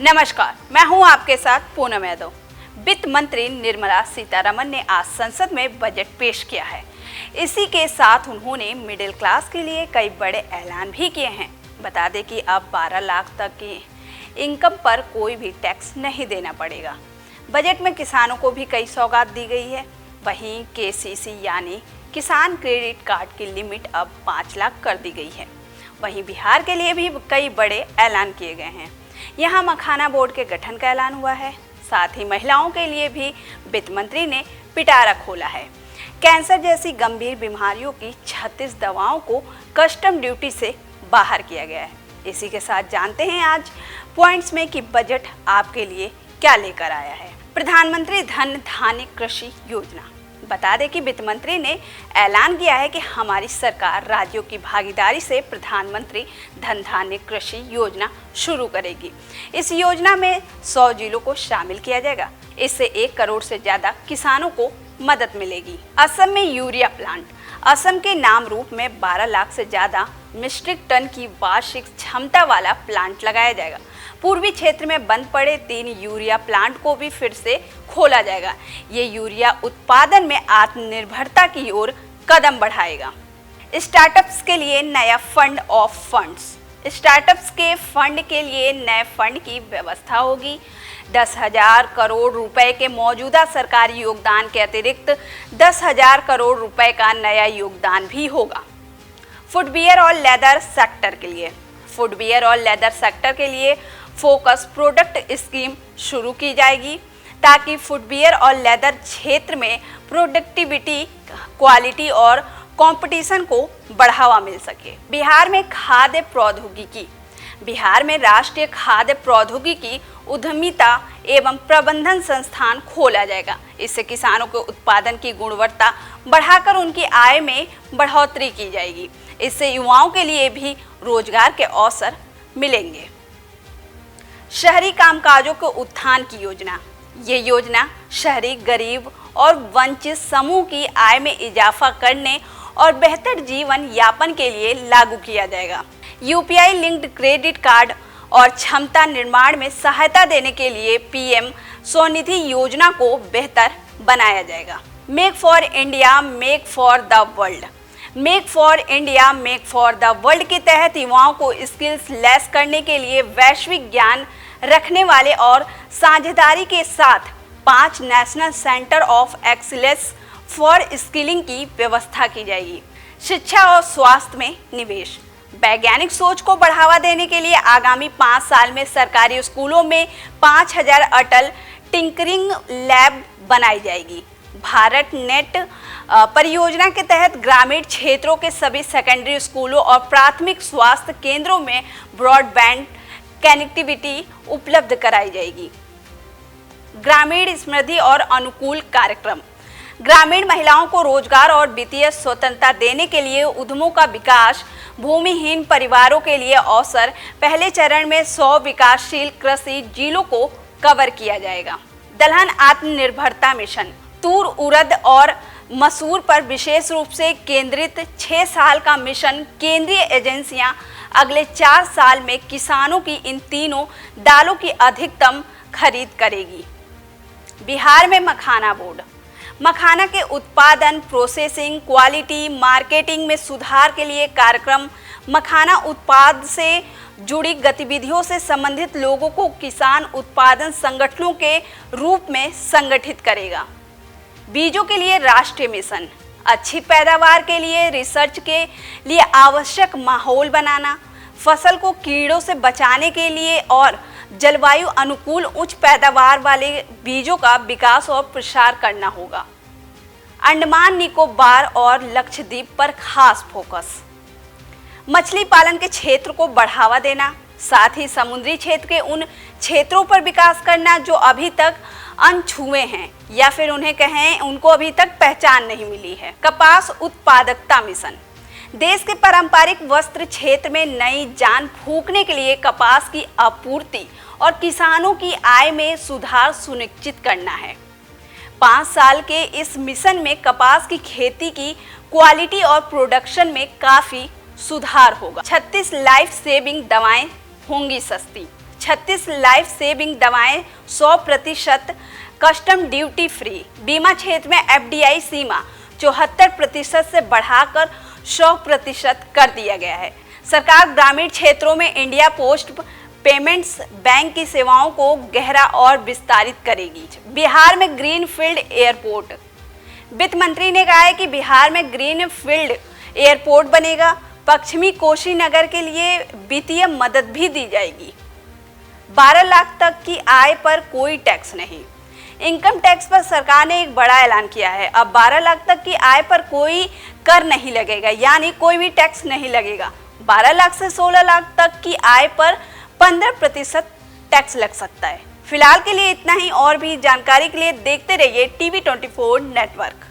नमस्कार, मैं हूं आपके साथ पूनम यादव। वित्त मंत्री निर्मला सीतारमण ने आज संसद में बजट पेश किया है। इसी के साथ उन्होंने मिडिल क्लास के लिए कई बड़े ऐलान भी किए हैं। बता दें कि अब 12 लाख तक की इनकम पर कोई भी टैक्स नहीं देना पड़ेगा। बजट में किसानों को भी कई सौगात दी गई है। वहीं केसीसी यानी किसान क्रेडिट कार्ड की लिमिट अब 5 लाख कर दी गई है। वहीं बिहार के लिए भी कई बड़े ऐलान किए गए हैं। यहाँ मखाना बोर्ड के गठन का ऐलान हुआ है। साथ ही महिलाओं के लिए भी वित्त मंत्री ने पिटारा खोला है। कैंसर जैसी गंभीर बीमारियों की 36 दवाओं को कस्टम ड्यूटी से बाहर किया गया है। इसी के साथ जानते हैं आज पॉइंट्स में कि बजट आपके लिए क्या लेकर आया है। प्रधानमंत्री धन धान्य कृषि योजना। बता दें कि वित्त मंत्री ने ऐलान किया है कि हमारी सरकार राज्यों की भागीदारी से प्रधानमंत्री धन धान्य कृषि योजना शुरू करेगी। इस योजना में 100 जिलों को शामिल किया जाएगा। इससे 1 करोड़ से ज्यादा किसानों को मदद मिलेगी। असम में यूरिया प्लांट। असम के नाम रूप में 12 लाख से ज्यादा मीट्रिक टन की वार्षिक क्षमता वाला प्लांट लगाया जाएगा। पूर्वी क्षेत्र में बंद पड़े 3 यूरिया प्लांट को भी फिर से खोला जाएगा। ये यूरिया उत्पादन में आत्मनिर्भरता की ओर कदम बढ़ाएगा। स्टार्टअप्स के लिए नया फंड ऑफ फंड्स। स्टार्टअप्स के फंड के लिए नए फंड की व्यवस्था होगी। 10,000 करोड़ रुपए के मौजूदा सरकारी योगदान के अतिरिक्त 10,000 करोड़ रुपए का नया योगदान भी होगा। फुटवियर और लेदर सेक्टर के लिए। फुटवियर और लेदर सेक्टर के लिए फोकस प्रोडक्ट स्कीम शुरू की जाएगी ताकि फुटवियर और लेदर क्षेत्र में प्रोडक्टिविटी, क्वालिटी और कंपटीशन को बढ़ावा मिल सके। बिहार में खाद्य प्रौद्योगिकी। बिहार में राष्ट्रीय खाद्य प्रौद्योगिकी उद्यमिता एवं प्रबंधन संस्थान खोला जाएगा। इससे किसानों के उत्पादन की गुणवत्ता बढ़ाकर उनकी आय में बढ़ोतरी की जाएगी। इससे युवाओं के लिए भी रोजगार के अवसर मिलेंगे। शहरी कामकाजों के उत्थान की योजना। ये योजना शहरी गरीब और वंचित समूह की आय में इजाफा करने और बेहतर जीवन यापन के लिए लागू किया जाएगा। यूपीआई लिंक्ड क्रेडिट कार्ड और क्षमता निर्माण में सहायता देने के लिए पीएम स्वनिधि योजना को बेहतर बनाया जाएगा। Make for India, make for the world. Make for India, make for the world के तहत युवाओं को स्किल्स लेस करने के लिए वैश्विक ज्ञान रखने वाले और साझेदारी के साथ 5 national centre of excellence for skilling की व्यवस्था की जाएगी। शिक्षा और स्वास्थ्य में निवेश। वैज्ञानिक सोच को बढ़ावा देने के लिए आगामी 5 साल में सरकारी स्कूलों में 5,000 अटल टिंकरिंग लैब बनाई जाएगी। भारत नेट परियोजना के तहत ग्रामीण क्षेत्रों के सभी सेकेंडरी स्कूलों और प्राथमिक स्वास्थ्य केंद्रों में ब्रॉडबैंड कनेक्टिविटी उपलब्ध कराई जाएगी। ग्रामीण समृद्धि और अनुकूल कार्यक्रम। ग्रामीण महिलाओं को रोजगार और वित्तीय स्वतंत्रता देने के लिए उद्यमों का विकास। भूमिहीन परिवारों के लिए अवसर। पहले चरण में 100 विकासशील कृषि जिलों को कवर किया जाएगा। दलहन आत्मनिर्भरता मिशन। तूर, उड़द और मसूर पर विशेष रूप से केंद्रित 6 साल का मिशन। केंद्रीय एजेंसियां अगले 4 साल में किसानों की इन तीनों दालों की अधिकतम खरीद करेगी। बिहार में मखाना बोर्ड। मखाना के उत्पादन, प्रोसेसिंग, क्वालिटी, मार्केटिंग में सुधार के लिए कार्यक्रम। मखाना उत्पाद से जुड़ी गतिविधियों से संबंधित लोगों को किसान उत्पादन संगठनों के रूप में संगठित करेगा। बीजों के लिए राष्ट्रीय मिशन। अच्छी पैदावार के लिए रिसर्च के लिए आवश्यक माहौल बनाना। फसल को कीड़ों से बचाने के लिए और जलवायु अनुकूल उच्च पैदावार वाले बीजों का विकास और प्रसार करना होगा। अंडमान निकोबार और लक्षद्वीप पर खास फोकस। मछली पालन के क्षेत्र को बढ़ावा देना, साथ ही समुद्री क्षेत्र के उन क्षेत्रों पर विकास करना जो अभी तक अनछुए हैं या फिर उन्हें कहें उनको अभी तक पहचान नहीं मिली है। कपास उत्पादकता मिशन। देश के पारंपरिक वस्त्र क्षेत्र में नई जान फूंकने के लिए कपास की आपूर्ति और किसानों की आय में सुधार सुनिश्चित करना है। 5 साल के इस मिशन में कपास की खेती की क्वालिटी और प्रोडक्शन में काफी सुधार होगा। 36 लाइफ सेविंग दवाएं होंगी सस्ती। 36 लाइफ सेविंग दवाएं 100% कस्टम ड्यूटी फ्री। बीमा क्षेत्र में FDI सीमा 74% से बढ़ाकर 100% कर दिया गया है। सरकार ग्रामीण क्षेत्रों में इंडिया पोस्ट पेमेंट्स बैंक की सेवाओं को गहरा और विस्तारित करेगी। बिहार में ग्रीनफील्ड एयरपोर्ट। वित्त मंत्री ने कहा है कि बिहार में ग्रीनफील्ड एयरपोर्ट बनेगा। पश्चिमी कुशीनगर के लिए वित्तीय मदद भी दी जाएगी। 12 लाख तक की आय पर कोई टैक्स नहीं। इनकम टैक्स पर सरकार ने एक बड़ा ऐलान किया है। अब 12 लाख तक की आय पर कोई कर नहीं लगेगा, यानी कोई भी टैक्स नहीं लगेगा। 12 लाख से 16 लाख तक की आय पर 15% टैक्स लग सकता है। फिलहाल के लिए इतना ही। और भी जानकारी के लिए देखते रहिए TV24 नेटवर्क।